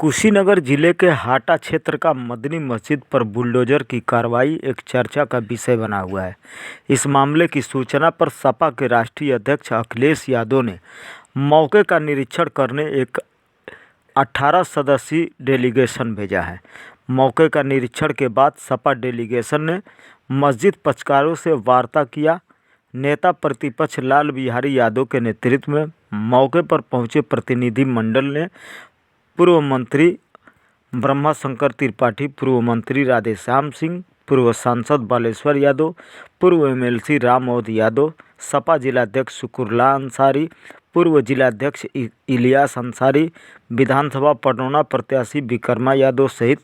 कुशीनगर जिले के हाटा क्षेत्र का मदनी मस्जिद पर बुलडोजर की कार्रवाई एक चर्चा का विषय बना हुआ है। इस मामले की सूचना पर सपा के राष्ट्रीय अध्यक्ष अखिलेश यादव ने मौके का निरीक्षण करने एक 18 सदस्यीय डेलीगेशन भेजा है। मौके का निरीक्षण के बाद सपा डेलीगेशन ने मस्जिद पक्षकारों से वार्ता किया। नेता प्रतिपक्ष लाल बिहारी यादव के नेतृत्व में मौके पर पहुंचे प्रतिनिधिमंडल ने पूर्व मंत्री ब्रह्माशंकर त्रिपाठी, पूर्व मंत्री राधेश्याम सिंह, पूर्व सांसद बालेश्वर यादव, पूर्व एमएलसी राम मोहन यादव, सपा जिलाध्यक्ष शुकुरला अंसारी, पूर्व जिलाध्यक्ष इलियास अंसारी, विधानसभा पटौना प्रत्याशी विक्रमा यादव सहित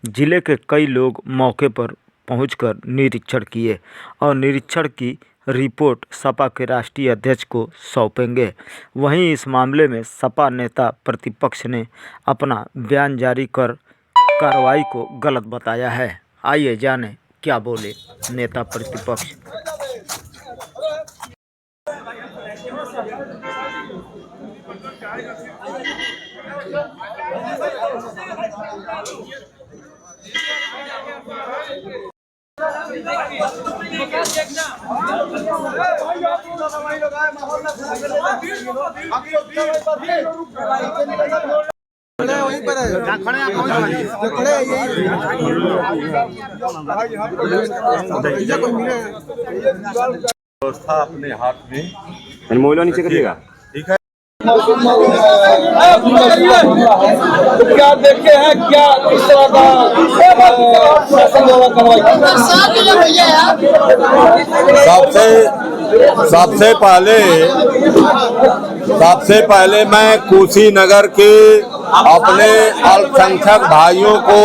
जिले के कई लोग मौके पर पहुंचकर निरीक्षण किए और निरीक्षण की रिपोर्ट सपा के राष्ट्रीय अध्यक्ष को सौंपेंगे। वहीं इस मामले में सपा नेता प्रतिपक्ष ने अपना बयान जारी कर कार्रवाई को गलत बताया है। आइए जानें क्या बोले नेता प्रतिपक्ष। व्यवस्था अपने हाथ में मोबाइल नीचे करिएगा। ठीक है। क्या देखे हैं, क्या इस तरह का सबसे पहले मैं कुशीनगर के अपने अल्पसंख्यक भाइयों को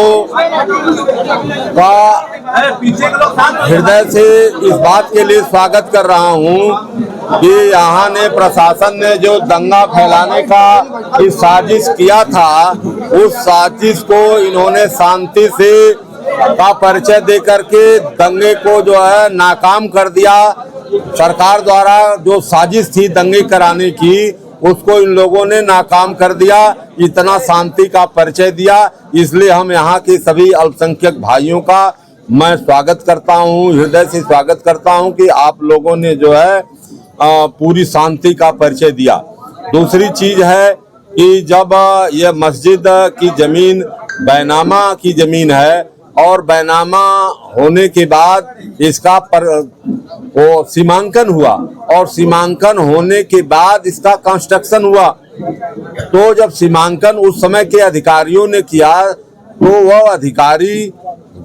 हृदय से इस बात के लिए स्वागत कर रहा हूं कि यहाँ ने प्रशासन ने जो दंगा फैलाने का इस साजिश किया था, उस साजिश को इन्होंने शांति से का परिचय दे करके दंगे को जो है नाकाम कर दिया। सरकार द्वारा जो साजिश थी दंगे कराने की, उसको इन लोगों ने नाकाम कर दिया। इतना शांति का परिचय दिया, इसलिए हम यहाँ के सभी अल्पसंख्यक भाइयों का मैं स्वागत करता हूँ, हृदय से स्वागत करता हूँ कि आप लोगों ने जो है पूरी शांति का परिचय दिया। दूसरी चीज है कि जब यह मस्जिद की जमीन बैनामा की जमीन है और बैनामा होने के बाद इसका वो सीमांकन हुआ और सीमांकन होने के बाद इसका कंस्ट्रक्शन हुआ, तो जब सीमांकन उस समय के अधिकारियों ने किया तो वह अधिकारी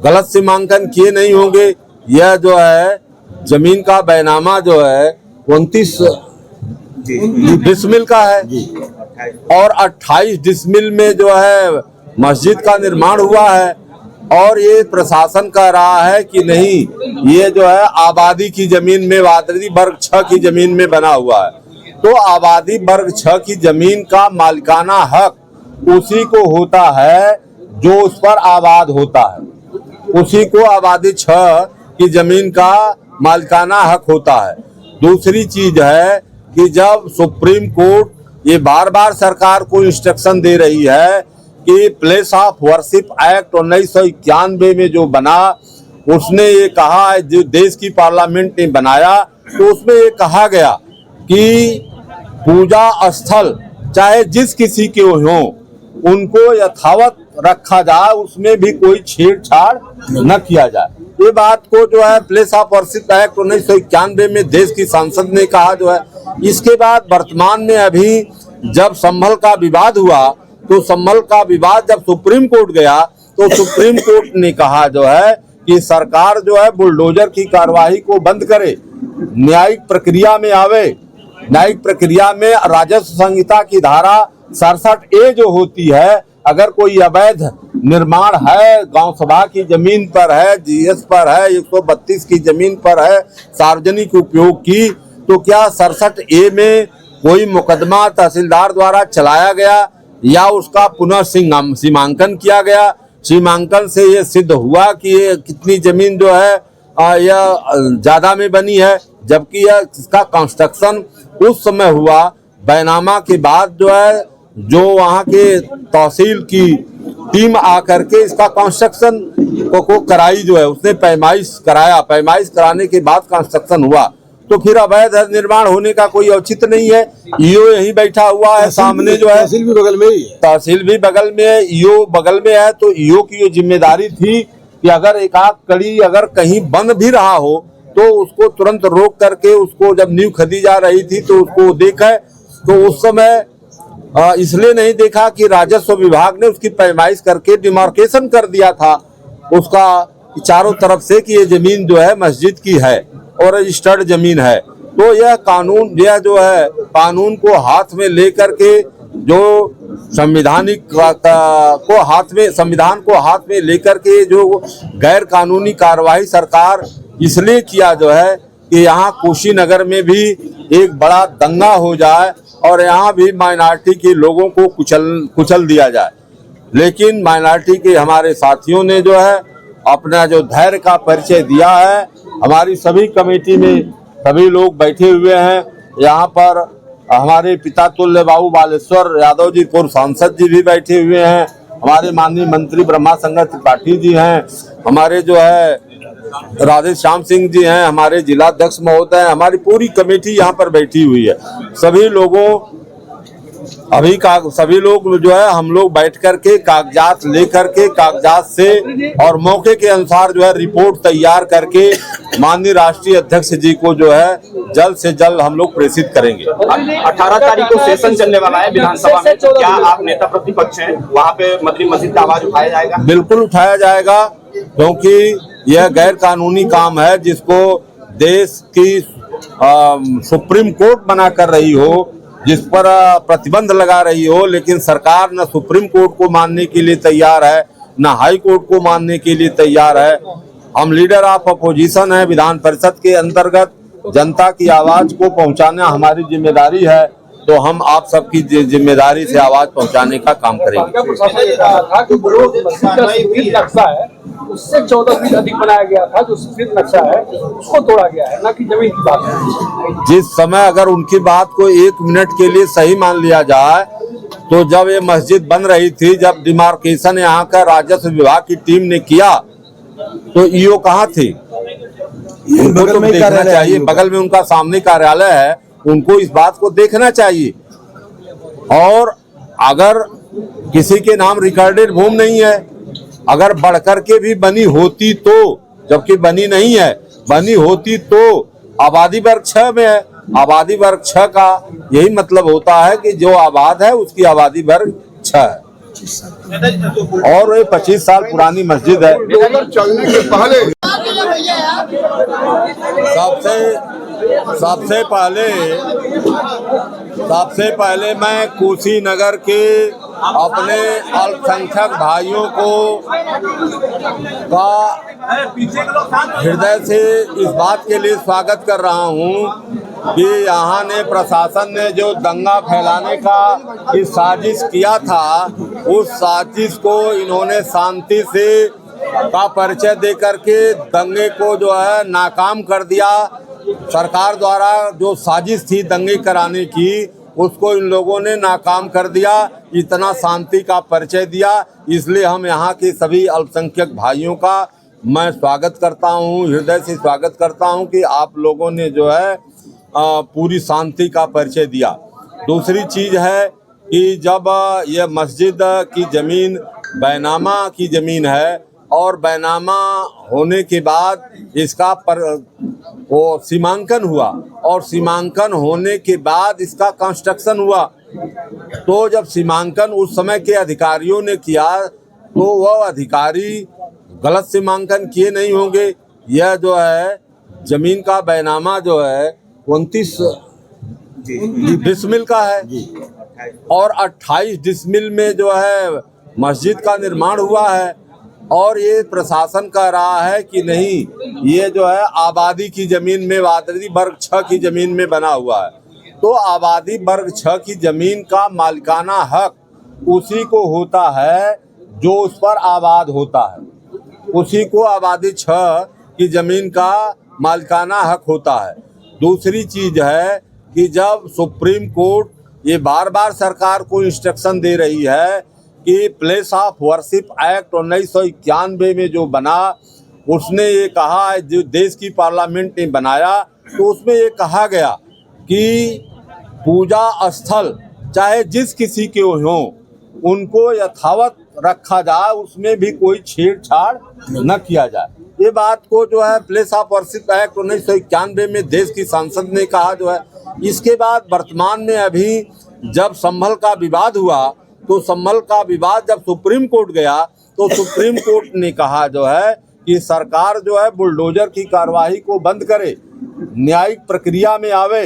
गलत सीमांकन किए नहीं होंगे। यह जो है जमीन का बैनामा जो है 29 डिसमिल का है और 28 डिसमिल में जो है मस्जिद का निर्माण हुआ है। और ये प्रशासन कह रहा है कि नहीं, ये जो है आबादी की जमीन में, आबादी वर्ग 6 की जमीन में बना हुआ है। तो आबादी वर्ग 6 की जमीन का मालिकाना हक उसी को होता है जो उस पर आबाद होता है, उसी को आबादी 6 की जमीन का मालिकाना हक होता है। दूसरी चीज है कि जब सुप्रीम कोर्ट ये बार बार सरकार को इंस्ट्रक्शन दे रही है कि प्लेस ऑफ वर्शिप एक्ट 1991 में जो बना, उसने ये कहा है, जो देश की पार्लियामेंट ने बनाया, तो उसमें ये कहा गया कि पूजा स्थल चाहे जिस किसी के हों उनको यथावत रखा जाए, उसमें भी कोई छेड़छाड़ न किया जाए। ये बात को जो है प्लेस ऑफ वर्शिप एक्ट 1991 में देश की सांसद ने कहा जो है। इसके बाद वर्तमान में अभी जब संभल का विवाद हुआ, तो संभल का विवाद जब सुप्रीम कोर्ट गया तो सुप्रीम कोर्ट ने कहा जो है कि सरकार जो है बुलडोजर की कार्यवाही को बंद करे, न्यायिक प्रक्रिया में आवे। न्यायिक प्रक्रिया में राजस्व संहिता की धारा 67A जो होती है, अगर कोई अवैध निर्माण है, गांव सभा की जमीन पर है, जीएस पर है, 132 की जमीन पर है, सार्वजनिक उपयोग की, तो क्या 67A में कोई मुकदमा तहसीलदार द्वारा चलाया गया या उसका पुनः सीमांकन किया गया? सीमांकन से ये सिद्ध हुआ कि ये कितनी जमीन जो है यह ज्यादा में बनी है, जबकि यह इसका कंस्ट्रक्शन उस समय हुआ बैनामा के बाद जो है जो वहाँ के तहसील की टीम आकर के इसका कंस्ट्रक्शन को कराई, जो है उसने पैमाइश कराया, पैमाइश कराने के बाद कंस्ट्रक्शन हुआ, तो फिर अवैध निर्माण होने का कोई औचित्य नहीं है। ईओ यहीं बैठा हुआ है सामने, जो है तहसील भी बगल में ही है, तहसील भी बगल में है, ईओ बगल में है। तो ईओ की ये जिम्मेदारी थी कि अगर एक आध कड़ी अगर कहीं बन भी रहा हो तो उसको तुरंत रोक करके, उसको जब नींव खदी जा रही थी तो उसको देखे। तो उस समय इसलिए नहीं देखा कि राजस्व विभाग ने उसकी पैमाइश करके डिमार्केशन कर दिया था उसका चारों तरफ से कि ये जमीन जो है मस्जिद की है और रजिस्टर्ड जमीन है। तो यह कानून, यह जो है कानून को हाथ में लेकर के, जो संविधान को हाथ में लेकर के जो गैर कानूनी कार्रवाई सरकार इसलिए किया जो है कि यहाँ कुशीनगर में भी एक बड़ा दंगा हो जाए और यहाँ भी माइनॉरिटी के लोगों को कुचल दिया जाए। लेकिन माइनॉरिटी के हमारे साथियों ने जो है अपना जो धैर्य का परिचय दिया है। हमारी सभी कमेटी में सभी लोग बैठे हुए हैं। यहाँ पर हमारे पिता तुल्य बाबू बालेश्वर यादव जी पूर्व सांसद जी भी बैठे हुए हैं, हमारे माननीय मंत्री ब्रह्मा शंकर त्रिपाठी जी हैं, हमारे जो है राधे श्याम सिंह जी हैं, हमारे जिलाध्यक्ष महोदय हैं, हमारी पूरी कमेटी यहाँ पर बैठी हुई है। सभी लोग जो है हम लोग बैठ करके कागजात लेकर के, कागजात से और मौके के अनुसार जो है रिपोर्ट तैयार करके माननीय राष्ट्रीय अध्यक्ष जी को जो है जल्द से जल्द हम लोग प्रेषित करेंगे। 18 तारीख को सेशन चलने वाला है विधानसभा में, क्या आप नेता प्रतिपक्ष हैं, वहाँ पे मदनी मस्जिद का आवाज उठाया जाएगा? बिल्कुल उठाया जाएगा, क्योंकि यह गैर कानूनी काम है जिसको देश की सुप्रीम कोर्ट बना कर रही हो, जिस पर प्रतिबंध लगा रही हो, लेकिन सरकार न सुप्रीम कोर्ट को मानने के लिए तैयार है, न हाई कोर्ट को मानने के लिए तैयार है। हम लीडर ऑफ अपोजिशन है, विधान परिषद के अंतर्गत जनता की आवाज को पहुंचाना हमारी जिम्मेदारी है, तो हम आप सबकी जिम्मेदारी से आवाज पहुंचाने का काम करेंगे। नक्शा है उससे 14 फीट अधिक बनाया गया था, जो सफेद नक्शा है उसको तोड़ा गया है, ना कि जमीन की बात है। जिस समय अगर उनकी बात को 1 मिनट के लिए सही मान लिया जाए, तो जब ये मस्जिद बन रही थी, जब डिमार्केशन यहाँ का राजस्व विभाग की टीम ने किया, तो ईओ कहाँ थे? उनको तो देखना चाहिए, बगल में उनका सामने कार्यालय है, उनको इस बात को देखना चाहिए। और अगर किसी के नाम रिकॉर्डेड भूमि नहीं है, अगर बढ़कर के भी बनी होती तो, जबकि बनी नहीं है, बनी होती तो आबादी वर्ग 6 में है। आबादी वर्ग 6 का यही मतलब होता है कि जो आबाद है उसकी आबादी वर्ग 6 है और ये 25 साल पुरानी मस्जिद है। चलने के पहले सबसे पहले मैं कुशीनगर के अपने अल्पसंख्यक भाइयों को का हृदय से इस बात के लिए स्वागत कर रहा हूं कि यहाँ ने प्रशासन ने जो दंगा फैलाने का इस साजिश किया था, उस साजिश को इन्होंने शांति से का परिचय दे करके दंगे को जो है नाकाम कर दिया। सरकार द्वारा जो साजिश थी दंगे कराने की, उसको इन लोगों ने नाकाम कर दिया, इतना शांति का परिचय दिया। इसलिए हम यहाँ के सभी अल्पसंख्यक भाइयों का मैं स्वागत करता हूँ, हृदय से स्वागत करता हूँ कि आप लोगों ने जो है पूरी शांति का परिचय दिया। दूसरी चीज़ है कि जब यह मस्जिद की ज़मीन बैनामा की ज़मीन है और बैनामा होने के बाद इसका वो सीमांकन हुआ और सीमांकन होने के बाद इसका कंस्ट्रक्शन हुआ, तो जब सीमांकन उस समय के अधिकारियों ने किया तो वह अधिकारी गलत सीमांकन किए नहीं होंगे। यह जो है जमीन का बैनामा जो है 29 डिसमिल का है और 28 डिसमिल में जो है मस्जिद का निर्माण हुआ है और ये प्रशासन कह रहा है कि नहीं, ये जो है आबादी की ज़मीन में, आबादी वर्ग 6 की ज़मीन में बना हुआ है। तो आबादी वर्ग 6 की ज़मीन का मालिकाना हक उसी को होता है जो उस पर आबाद होता है, उसी को आबादी 6 की ज़मीन का मालिकाना हक होता है। दूसरी चीज़ है कि जब सुप्रीम कोर्ट ये बार बार सरकार को इंस्ट्रक्शन दे रही है कि प्लेस ऑफ वर्शिप एक्ट 1991 में जो बना, उसने ये कहा है, जो देश की पार्लियामेंट ने बनाया, तो उसमें ये कहा गया कि पूजा स्थल चाहे जिस किसी के हों उनको यथावत रखा जाए, उसमें भी कोई छेड़छाड़ न किया जाए। ये बात को जो है प्लेस ऑफ वर्शिप एक्ट 1991 में देश की सांसद ने कहा जो है। इसके बाद वर्तमान में अभी जब संभल का विवाद हुआ, तो संभल का विवाद जब सुप्रीम कोर्ट गया, तो सुप्रीम कोर्ट ने कहा जो है कि सरकार जो है बुलडोजर की कार्यवाही को बंद करे, न्यायिक प्रक्रिया में आवे।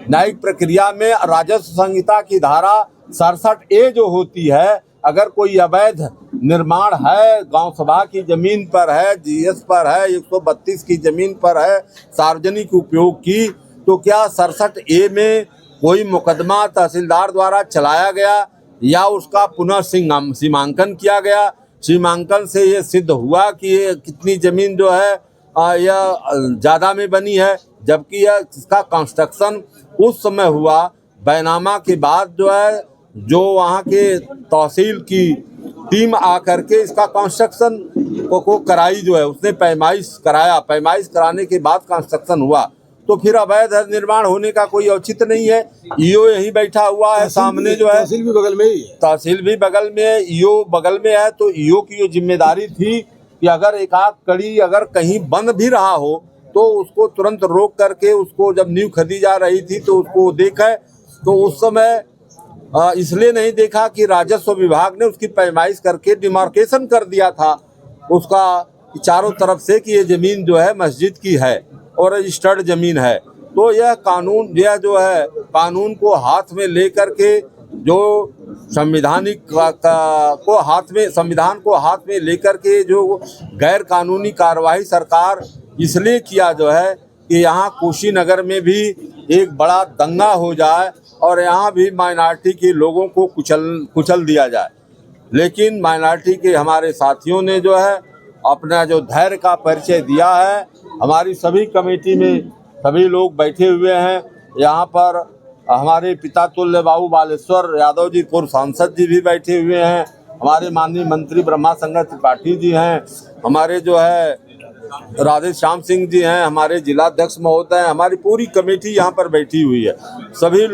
न्यायिक प्रक्रिया में राजस्व संहिता की धारा 67A जो होती है, अगर कोई अवैध निर्माण है, गांव सभा की जमीन पर है, जीएस पर है, 132 की जमीन पर है, सार्वजनिक उपयोग की, तो क्या 67A में कोई मुकदमा तहसीलदार द्वारा चलाया गया या उसका पुनः सीमांकन किया गया? सीमांकन से ये सिद्ध हुआ कि ये कितनी जमीन जो है यह ज़्यादा में बनी है, जबकि यह इसका कंस्ट्रक्शन उस समय हुआ। बैनामा के बाद जो है, जो वहाँ के तहसील की टीम आकर के इसका कंस्ट्रक्शन को कराई जो है, उसने पैमाइश कराया, पैमाइश कराने के बाद कंस्ट्रक्शन हुआ। तो फिर अवैध निर्माण होने का कोई औचित्य नहीं है। ईओ यहीं बैठा हुआ है सामने जो है, तहसील भी बगल में ही है। तहसील भी बगल में है, ईओ बगल में है। तो ईओ की ये जिम्मेदारी थी कि अगर एक आध कड़ी अगर कहीं बंद भी रहा हो तो उसको तुरंत रोक करके, उसको जब नींव खदी जा रही थी तो उसको देखे। तो उस समय इसलिए नहीं देखा कि राजस्व विभाग ने उसकी पैमाइश करके डिमार्केशन कर दिया था उसका चारों तरफ से कि ये ज़मीन जो है मस्जिद की है और रजिस्टर्ड ज़मीन है। तो यह कानून, यह जो है कानून को हाथ में लेकर के, जो संविधान को हाथ में लेकर के जो गैर कानूनी कार्रवाई सरकार इसलिए किया जो है कि यहाँ कुशीनगर में भी एक बड़ा दंगा हो जाए और यहाँ भी माइनॉरिटी के लोगों को कुचल दिया जाए। लेकिन माइनॉरिटी के हमारे साथियों ने जो है अपना जो धैर्य का परिचय दिया है। हमारी सभी कमेटी में सभी लोग बैठे हुए हैं। यहाँ पर हमारे पिता तुल्य बाबू बालेश्वर यादव जी पूर्व सांसद जी भी बैठे हुए हैं। हमारे माननीय मंत्री ब्रह्मा शंकर त्रिपाठी जी हैं, हमारे जो है राधे श्याम सिंह जी हैं, हमारे जिलाध्यक्ष महोदय हैं, हमारी पूरी कमेटी यहाँ पर बैठी हुई है। सभी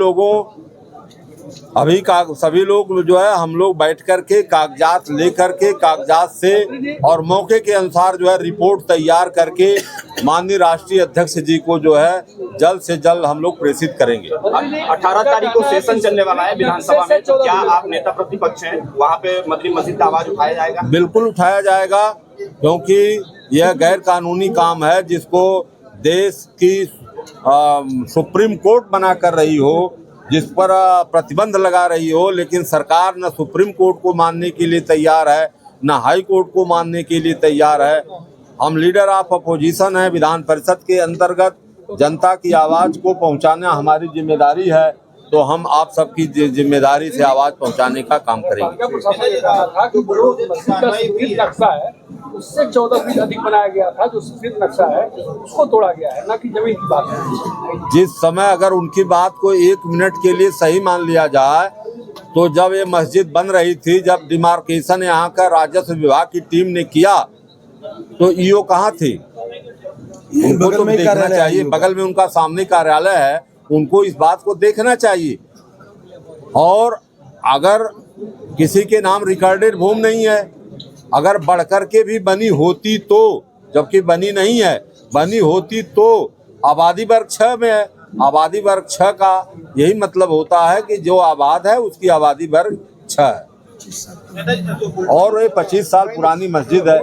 लोग जो है हम लोग बैठ कर के कागजात लेकर के, कागजात से और मौके के अनुसार जो है रिपोर्ट तैयार करके माननीय राष्ट्रीय अध्यक्ष जी को जो है जल्द से जल्द हम लोग प्रेषित करेंगे। 18 तारीख को सेशन चलने वाला है विधानसभा में, तो क्या आप नेता प्रतिपक्ष हैं, वहाँ पे मदनी मस्जिद का आवाज उठाया जाएगा? बिल्कुल उठाया जाएगा, क्योंकि यह गैर कानूनी काम है जिसको देश की सुप्रीम कोर्ट बना कर रही हो, जिस पर प्रतिबंध लगा रही हो, लेकिन सरकार न सुप्रीम कोर्ट को मानने के लिए तैयार है, न हाई कोर्ट को मानने के लिए तैयार है। हम लीडर ऑफ अपोजिशन हैं, विधान परिषद के अंतर्गत जनता की आवाज़ को पहुंचाना हमारी जिम्मेदारी है। तो हम आप सबकी जिम्मेदारी से आवाज़ पहुंचाने का काम करेंगे। उससे 14 फीट अधिक बनाया गया था, जो सफेद नक्शा है उसको तोड़ा गया है, ना कि जमीन की बात है। जिस समय अगर उनकी बात को 1 मिनट के लिए सही मान लिया जाए, तो जब ये मस्जिद बन रही थी, जब डिमार्केशन यहाँ का राजस्व विभाग की टीम ने किया, तो ईओ कहाँ थे? उनको तो देखना चाहिए, बगल में उनका सामने कार्यालय है, उनको इस बात को देखना चाहिए। और अगर किसी के नाम रिकॉर्डेड भूमि नहीं है, अगर बढ़ कर के भी बनी होती तो, जबकि बनी नहीं है, बनी होती तो आबादी वर्ग 6 में है। आबादी वर्ग 6 का यही मतलब होता है कि जो आबाद है उसकी आबादी वर्ग 6 है, और ये 25 साल पुरानी मस्जिद है।